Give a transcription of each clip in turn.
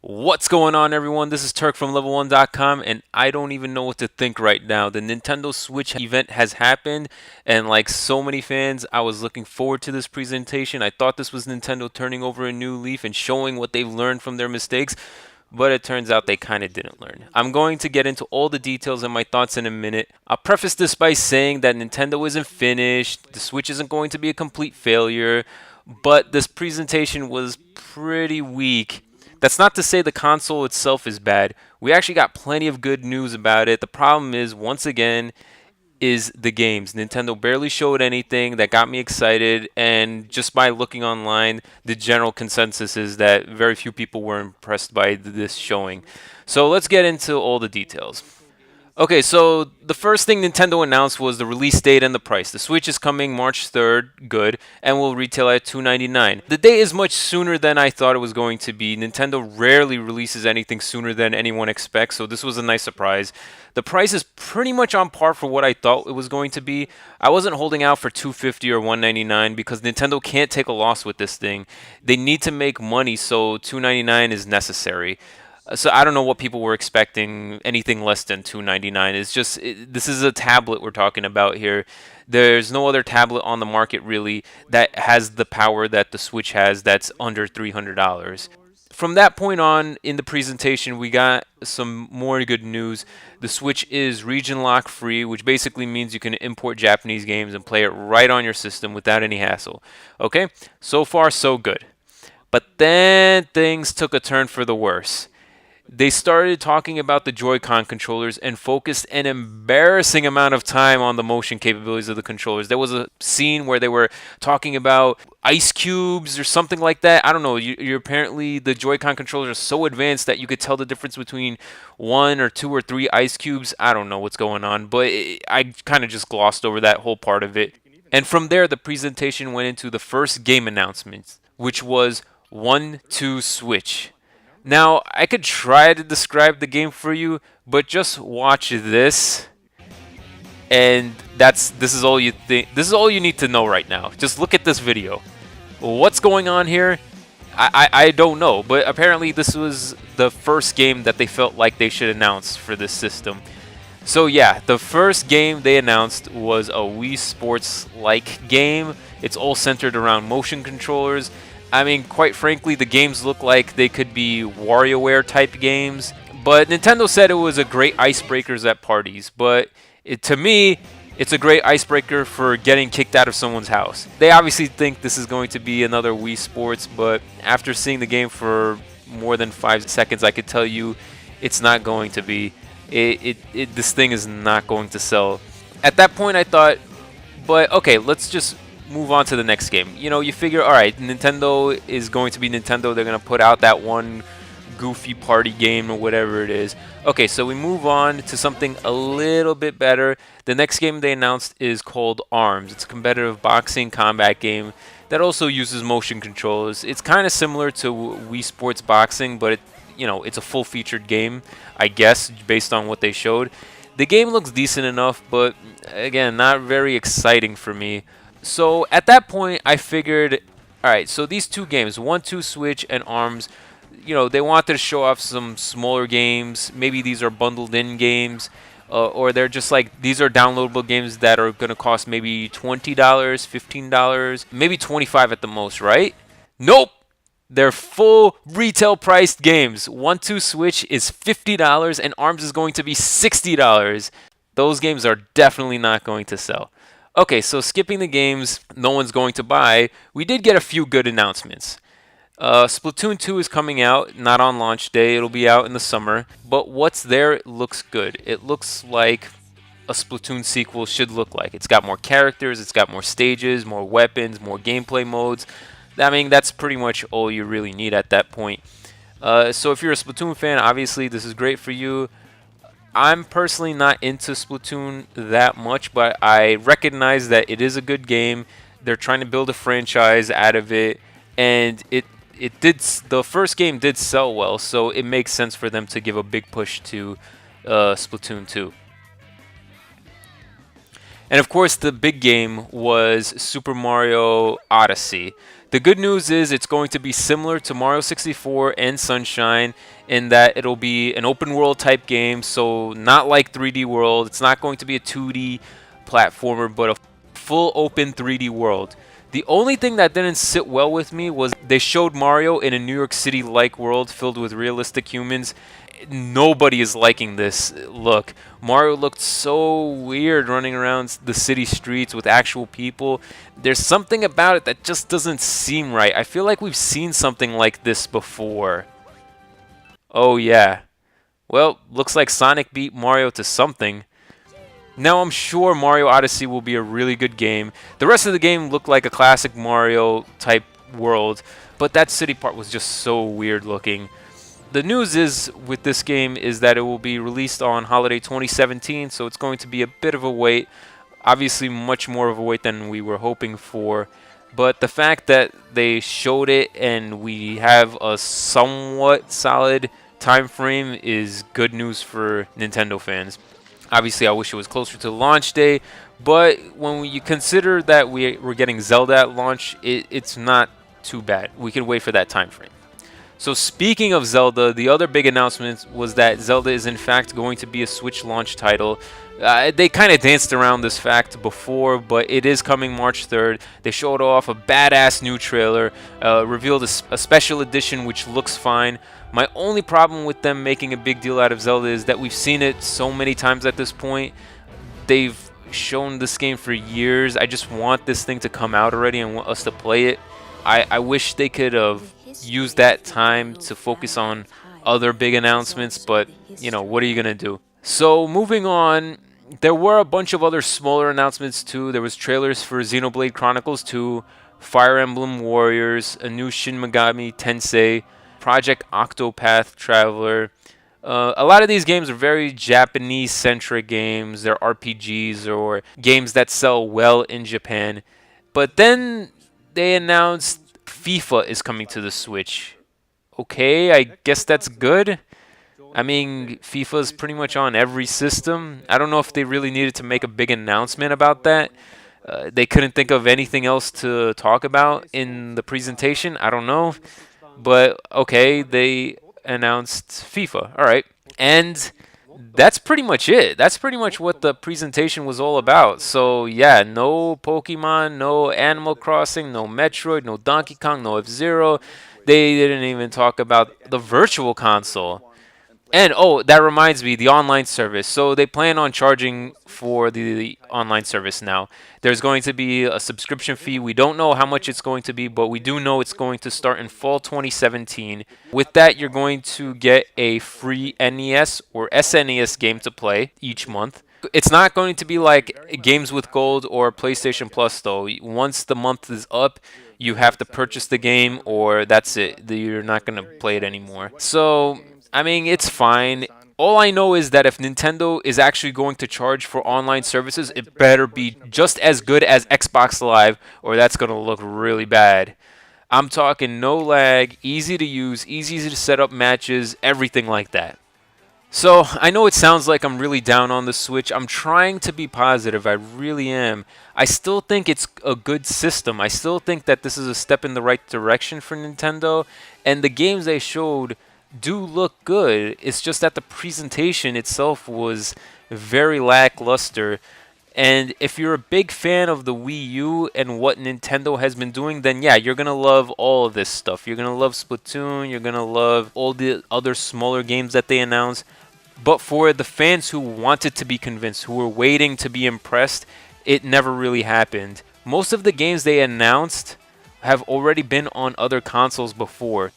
What's going on, everyone? This is Turk from LVLONE.com, and I don't even know what to think right now. The Nintendo Switch event has happened, and like so many fans, I was looking forward to this presentation. I thought this was Nintendo turning over a new leaf and showing what they've learned from their mistakes, but it turns out they kind of didn't learn. I'm going to get into all the details and my thoughts in a minute. I'll preface this by saying that Nintendo isn't finished, the Switch isn't going to be a complete failure, but this presentation was pretty weak. That's not to say the console itself is bad. We actually got plenty of good news about it. The problem is, once again, is the games. Nintendo barely showed anything that got me excited, and just by looking online, the general consensus is that very few people were impressed by this showing. So let's get into all the details. Okay, so the first thing Nintendo announced was the release date and the price. The Switch is coming March 3rd, good, and will retail at $299. The date is much sooner than I thought it was going to be. Nintendo rarely releases anything sooner than anyone expects, so this was a nice surprise. The price is pretty much on par for what I thought it was going to be. I wasn't holding out for $250 or $199 because Nintendo can't take a loss with this thing. They need to make money, so $299 is necessary. So I don't know what people were expecting. Anything less than $299. It's just this is a tablet we're talking about here. There's no other tablet on the market really that has the power that the Switch has. That's under $300. From that point on in the presentation, we got some more good news. The Switch is region lock free, which basically means you can import Japanese games and play it right on your system without any hassle. Okay, so far so good. But then things took a turn for the worse. They started talking about the Joy-Con controllers and focused an embarrassing amount of time on the motion capabilities of the controllers. There was a scene where they were talking about ice cubes or something like that. I don't know. You're apparently the Joy-Con controllers are so advanced that you could tell the difference between one or two or three ice cubes. I don't know what's going on, but I kind of just glossed over that whole part of it. And from there, the presentation went into the first game announcements, which was 1-2 Switch. Now, I could try to describe the game for you, but just watch this, and this is all you think. This is all you need to know right now. Just look at this video. What's going on here? I don't know, but apparently this was the first game that they felt like they should announce for this system. So yeah, the first game they announced was a Wii Sports-like game. It's all centered around motion controllers. I mean, quite frankly, the games look like they could be WarioWare type games, but Nintendo said it was a great icebreakers at parties, but to me, it's a great icebreaker for getting kicked out of someone's house. They obviously think this is going to be another Wii Sports, but after seeing the game for more than 5 seconds, I could tell you it's not going to be. This thing is not going to sell. At that point, I thought, but okay, let's just move on to the next game. You know, you figure, all right, Nintendo is going to be Nintendo. They're going to put out that one goofy party game or whatever it is. Okay, so we move on to something a little bit better. The next game they announced is called ARMS. It's a competitive boxing combat game that also uses motion controls. It's kind of similar to Wii Sports Boxing, but it's a full-featured game, I guess, based on what they showed. The game looks decent enough, but again, not very exciting for me. So at that point, I figured, all right, so these two games, 1-2 Switch and ARMS, they wanted to show off some smaller games. Maybe these are bundled in games, or they're just like, these are downloadable games that are going to cost maybe $20, $15, maybe $25 at the most, right? Nope. They're full retail priced games. 1-2 Switch is $50 and ARMS is going to be $60. Those games are definitely not going to sell. Okay, so skipping the games no one's going to buy, we did get a few good announcements. Splatoon 2 is coming out, not on launch day, it'll be out in the summer. But what's there looks good. It looks like a Splatoon sequel should look like. It's got more characters, it's got more stages, more weapons, more gameplay modes. I mean, that's pretty much all you really need at that point. So if you're a Splatoon fan, obviously this is great for you. I'm personally not into Splatoon that much, but I recognize that it is a good game. They're trying to build a franchise out of it, and the first game did sell well, so it makes sense for them to give a big push to Splatoon 2. And of course, the big game was Super Mario Odyssey. The good news is it's going to be similar to Mario 64 and Sunshine in that it'll be an open world type game, so not like 3D World. It's not going to be a 2D platformer, but a full open 3D world. The only thing that didn't sit well with me was they showed Mario in a New York City-like world filled with realistic humans. Nobody is liking this look. Mario looked so weird running around the city streets with actual people. There's something about it that just doesn't seem right. I feel like we've seen something like this before. Oh yeah. Well, looks like Sonic beat Mario to something. Now I'm sure Mario Odyssey will be a really good game. The rest of the game looked like a classic Mario type world, but that city part was just so weird looking. The news is with this game is that it will be released on holiday 2017, so it's going to be a bit of a wait. Obviously much more of a wait than we were hoping for. But the fact that they showed it and we have a somewhat solid time frame is good news for Nintendo fans. Obviously, I wish it was closer to launch day, but when you consider that we're getting Zelda at launch, it's not too bad. We can wait for that time frame. So speaking of Zelda, the other big announcement was that Zelda is in fact going to be a Switch launch title. They kind of danced around this fact before, but it is coming March 3rd. They showed off a badass new trailer, revealed a special edition which looks fine. My only problem with them making a big deal out of Zelda is that we've seen it so many times at this point. They've shown this game for years. I just want this thing to come out already and want us to play it. I wish they could have used that time to focus on other big announcements, but, you know, what are you going to do? So, moving on, there were a bunch of other smaller announcements too. There was trailers for Xenoblade Chronicles 2, Fire Emblem Warriors, a new Shin Megami Tensei, Project Octopath Traveler. A lot of these games are very Japanese-centric games. They're RPGs or games that sell well in Japan. But then they announced FIFA is coming to the Switch. Okay, I guess that's good. I mean, FIFA is pretty much on every system. I don't know if they really needed to make a big announcement about that. They couldn't think of anything else to talk about in the presentation. I don't know. But, okay, they announced FIFA. All right. And that's pretty much it. That's pretty much what the presentation was all about. So, yeah, no Pokemon, no Animal Crossing, no Metroid, no Donkey Kong, no F-Zero. They didn't even talk about the Virtual Console. And, oh, that reminds me, the online service. So they plan on charging for the online service now. There's going to be a subscription fee. We don't know how much it's going to be, but we do know it's going to start in fall 2017. With that, you're going to get a free NES or SNES game to play each month. It's not going to be like Games with Gold or PlayStation Plus, though. Once the month is up, you have to purchase the game, or that's it. You're not going to play it anymore. So, I mean, it's fine. All I know is that if Nintendo is actually going to charge for online services, it better be just as good as Xbox Live, or that's going to look really bad. I'm talking no lag, easy to use, easy to set up matches, everything like that. So, I know it sounds like I'm really down on the Switch. I'm trying to be positive. I really am. I still think it's a good system. I still think that this is a step in the right direction for Nintendo. And the games they showed do look good. It's just that the presentation itself was very lackluster. And if you're a big fan of the Wii U and what Nintendo has been doing, then yeah, you're going to love all of this stuff. You're going to love Splatoon. You're going to love all the other smaller games that they announced. But for the fans who wanted to be convinced, who were waiting to be impressed, it never really happened. Most of the games they announced have already been on other consoles before.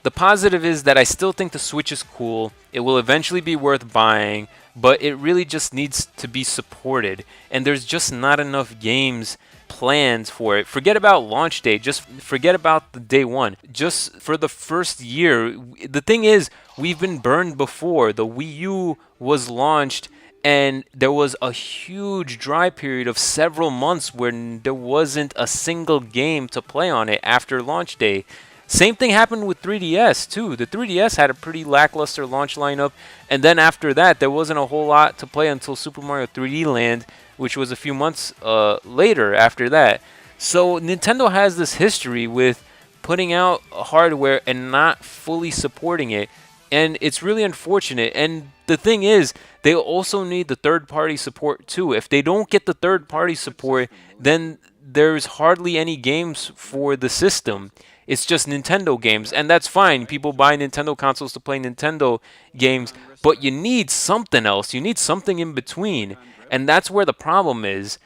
The positive is that I still think the Switch is cool. It will eventually be worth buying, but it really just needs to be supported. And there's just not enough games planned for it. Forget about launch day. Just forget about the day one. Just for the first year. The thing is, we've been burned before. The Wii U was launched and there was a huge dry period of several months where there wasn't a single game to play on it after launch day. Same thing happened with 3DS too. The 3DS had a pretty lackluster launch lineup, and then after that, there wasn't a whole lot to play until Super Mario 3D Land, which was a few months later after that. So Nintendo has this history with putting out hardware and not fully supporting it, and it's really unfortunate. And the thing is, they also need the third-party support too. If they don't get the third-party support, then there's hardly any games for the system. It's just Nintendo games, and that's fine. People buy Nintendo consoles to play Nintendo games, but you need something else. You need something in between, and that's where the problem is.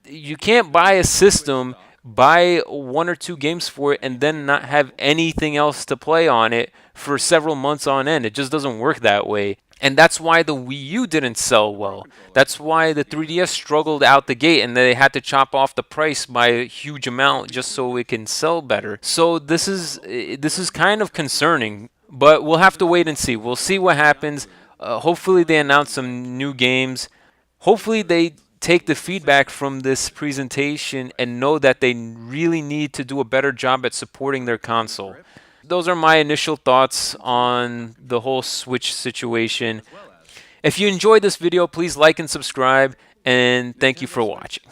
You can't buy a system, buy one or two games for it, and then not have anything else to play on it for several months on end. It just doesn't work that way. And that's why the Wii U didn't sell well. That's why the 3DS struggled out the gate and they had to chop off the price by a huge amount just so it can sell better. So this is kind of concerning, but we'll have to wait and see. We'll see what happens. Hopefully they announce some new games. Hopefully they take the feedback from this presentation and know that they really need to do a better job at supporting their console. Those are my initial thoughts on the whole Switch situation. If you enjoyed this video, please like and subscribe, and thank you for watching.